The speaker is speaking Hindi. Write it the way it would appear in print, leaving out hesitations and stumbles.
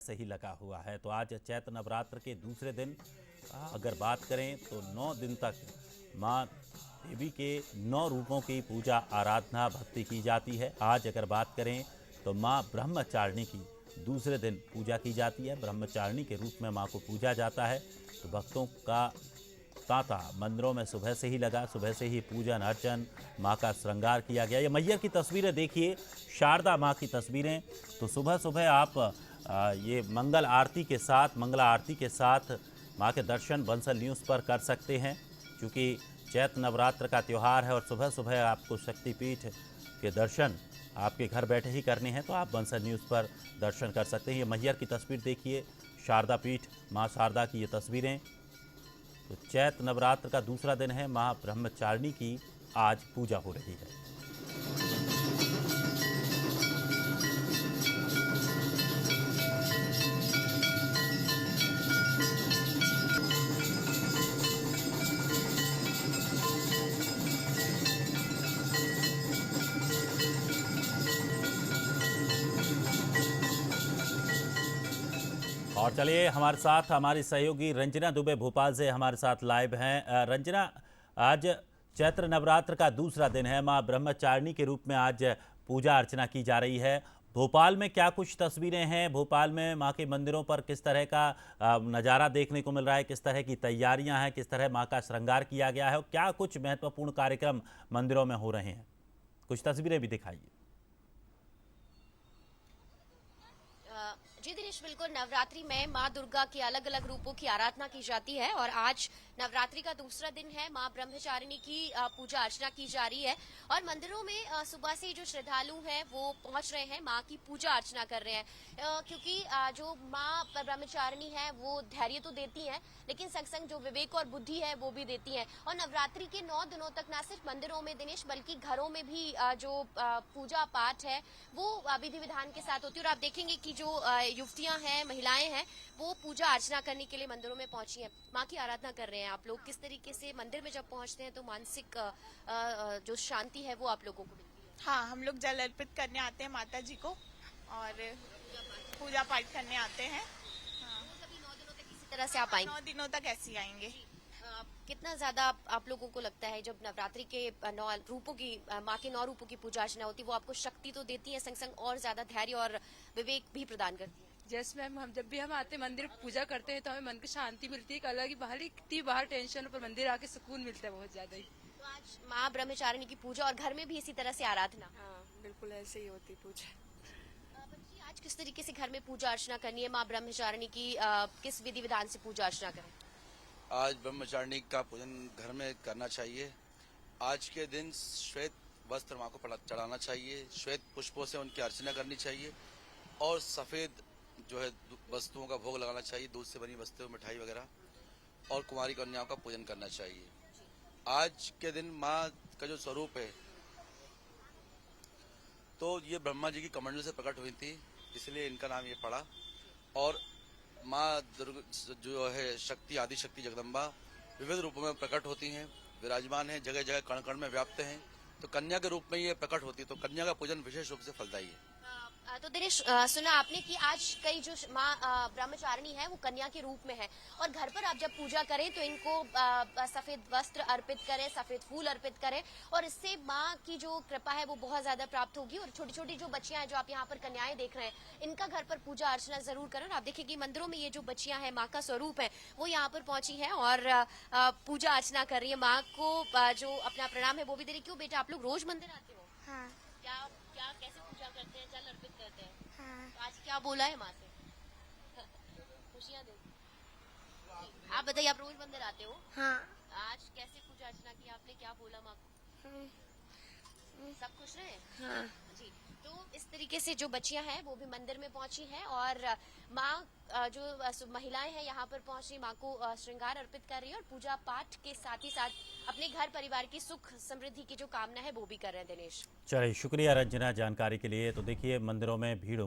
सही लगा हुआ है। तो आज चैत्र नवरात्र के दूसरे दिन अगर बात करें तो 9 दिन तक माँ देवी के 9 रूपों की पूजा आराधना भक्ति की जाती है। आज अगर बात करें तो माँ ब्रह्मचारिणी की दूसरे दिन पूजा की जाती है। ब्रह्मचारिणी के रूप में माँ को पूजा जाता है। तो भक्तों का तांता मंदिरों में सुबह से ही लगा। सुबह से ही पूजन अर्चन, माँ का श्रृंगार किया गया। ये मैया की तस्वीरें देखिए, शारदा माँ की तस्वीरें। तो सुबह सुबह आप ये मंगल आरती के साथ माँ के दर्शन बंसल न्यूज़ पर कर सकते हैं, क्योंकि चैत्र नवरात्र का त्यौहार है और सुबह सुबह आपको शक्तिपीठ के दर्शन आपके घर बैठे ही करने हैं, तो आप बंसल न्यूज़ पर दर्शन कर सकते हैं। ये मैया की तस्वीर देखिए, शारदा पीठ माँ शारदा की ये तस्वीरें। तो चैत्र नवरात्र का दूसरा दिन है, माँ ब्रह्मचारिणी की आज पूजा हो रही है। और चलिए हमारे साथ हमारी सहयोगी रंजना दुबे भोपाल से हमारे साथ लाइव हैं। रंजना, आज चैत्र नवरात्र का दूसरा दिन है, माँ ब्रह्मचारिणी के रूप में आज पूजा अर्चना की जा रही है। भोपाल में क्या कुछ तस्वीरें हैं? भोपाल में माँ के मंदिरों पर किस तरह का नज़ारा देखने को मिल रहा है? किस तरह की तैयारियां हैं? किस तरह माँ का श्रृंगार किया गया है? और क्या कुछ महत्वपूर्ण कार्यक्रम मंदिरों में हो रहे हैं? कुछ तस्वीरें भी दिखाइए। जी दिनेश, बिल्कुल नवरात्रि में माँ दुर्गा के अलग अलग रूपों की आराधना की जाती है और आज नवरात्रि का दूसरा दिन है। माँ ब्रह्मचारिणी की पूजा अर्चना की जा रही है और मंदिरों में सुबह से जो श्रद्धालु हैं वो पहुंच रहे हैं, माँ की पूजा अर्चना कर रहे हैं, क्योंकि जो माँ ब्रह्मचारिणी है वो धैर्य तो देती हैं, लेकिन संग संग जो विवेक और बुद्धि है वो भी देती हैं। और नवरात्रि के 9 दिनों तक न सिर्फ मंदिरों में दिनेश, बल्कि घरों में भी जो पूजा पाठ है वो विधि विधान के साथ होती है। और आप देखेंगे कि जो युवतियां हैं, महिलाएं हैं, वो पूजा अर्चना करने के लिए मंदिरों में पहुंची हैं, माँ की आराधना कर रहे हैं। आप लोग किस तरीके से मंदिर में जब पहुंचते हैं तो मानसिक जो शांति है वो आप लोगों को मिलती है? हाँ, हम लोग जल अर्पित करने आते हैं माता जी को और पूजा पाठ करने आते हैं। हाँ। तो कभी 9 दिनों तक इसी तरह से आप आएंगे? 9 दिनों तक ऐसे ही आएंगे। कितना ज्यादा आप लोगों को लगता है जब नवरात्रि के 9 रूपों की माँ के 9 रूपों की पूजा अर्चना होती है, वो आपको शक्ति तो देती है, संग संग और ज्यादा धैर्य और विवेक भी प्रदान करती है? यस मैम, हम जब भी हम आते मंदिर पूजा करते हैं तो हमें मन की शांति मिलती है। एक अलग ही बाहर टेंशन पर मंदिर आके सुकून मिलता है बहुत ज्यादा ही। तो आज माँ ब्रह्मचारिणी की पूजा और घर में भी इसी तरह से आराधना? हाँ बिल्कुल ऐसे ही होती पूजा। बच्ची, आज किस तरीके से घर में पूजा अर्चना करनी है माँ ब्रह्मचारिणी की? किस विधि विधान से पूजा अर्चना करें? आज ब्रह्मचारिणी का पूजन घर में करना चाहिए। आज के दिन श्वेत वस्त्र माँ को चढ़ाना चाहिए, श्वेत पुष्पों से उनकी अर्चना करनी चाहिए और सफेद जो है वस्तुओं का भोग लगाना चाहिए, दूध से बनी वस्तुएं, मिठाई वगैरह, और कुमारी कन्याओं का पूजन करना चाहिए। आज के दिन माँ का जो स्वरूप है तो ये ब्रह्मा जी की कमंडल से प्रकट हुई थी, इसलिए इनका नाम ये पड़ा। और माँ दुर्गा जो है शक्ति, आदि शक्ति जगदम्बा विविध रूपों में प्रकट होती हैं, विराजमान हैं, जगह जगह कण कण में व्याप्त हैं। तो कन्या के रूप में ये प्रकट होती है, तो कन्या का पूजन विशेष रूप से फलदायी है। तो दिनेश, सुना आपने कि आज कई जो माँ ब्रह्मचारिणी है वो कन्या के रूप में है, और घर पर आप जब पूजा करें तो इनको सफेद वस्त्र अर्पित करें, सफेद फूल अर्पित करें, और इससे माँ की जो कृपा है वो बहुत ज्यादा प्राप्त होगी। और छोटी छोटी जो बच्चियां हैं, जो आप यहाँ पर कन्याएं देख रहे हैं, इनका घर पर पूजा अर्चना जरूर करें। आप देखिए कि मंदिरों में ये जो बच्चियां हैं, माँ का स्वरूप है, वो यहाँ पर पहुंची है और पूजा अर्चना कर रही है। माँ को जो अपना प्रणाम है वो भी दे रही। क्यों बेटा, आप लोग रोज मंदिर आते हो? हाँ। क्या क्या कैसे पूजा करते हैं, जल अर्पित करते हैं? हाँ। तो आज क्या बोला है माँ से? खुशियाँ दे। आप बताइए, आप रोज मंदिर आते हो? हाँ। आज कैसे पूजा अर्चना की आपने, क्या बोला माँ को? सब खुश रहे? हाँ। जी। तो इस तरीके से जो बच्चियां हैं वो भी मंदिर में पहुंची हैं और माँ जो महिलाएं हैं यहाँ पर पहुंची, माँ को श्रृंगार अर्पित कर रही है और पूजा पाठ के साथ ही साथ अपने घर परिवार की सुख समृद्धि की जो कामना है वो भी कर रहे हैं। दिनेश, चलिए, शुक्रिया रंजना जानकारी के लिए। तो देखिए, मंदिरों में भीड़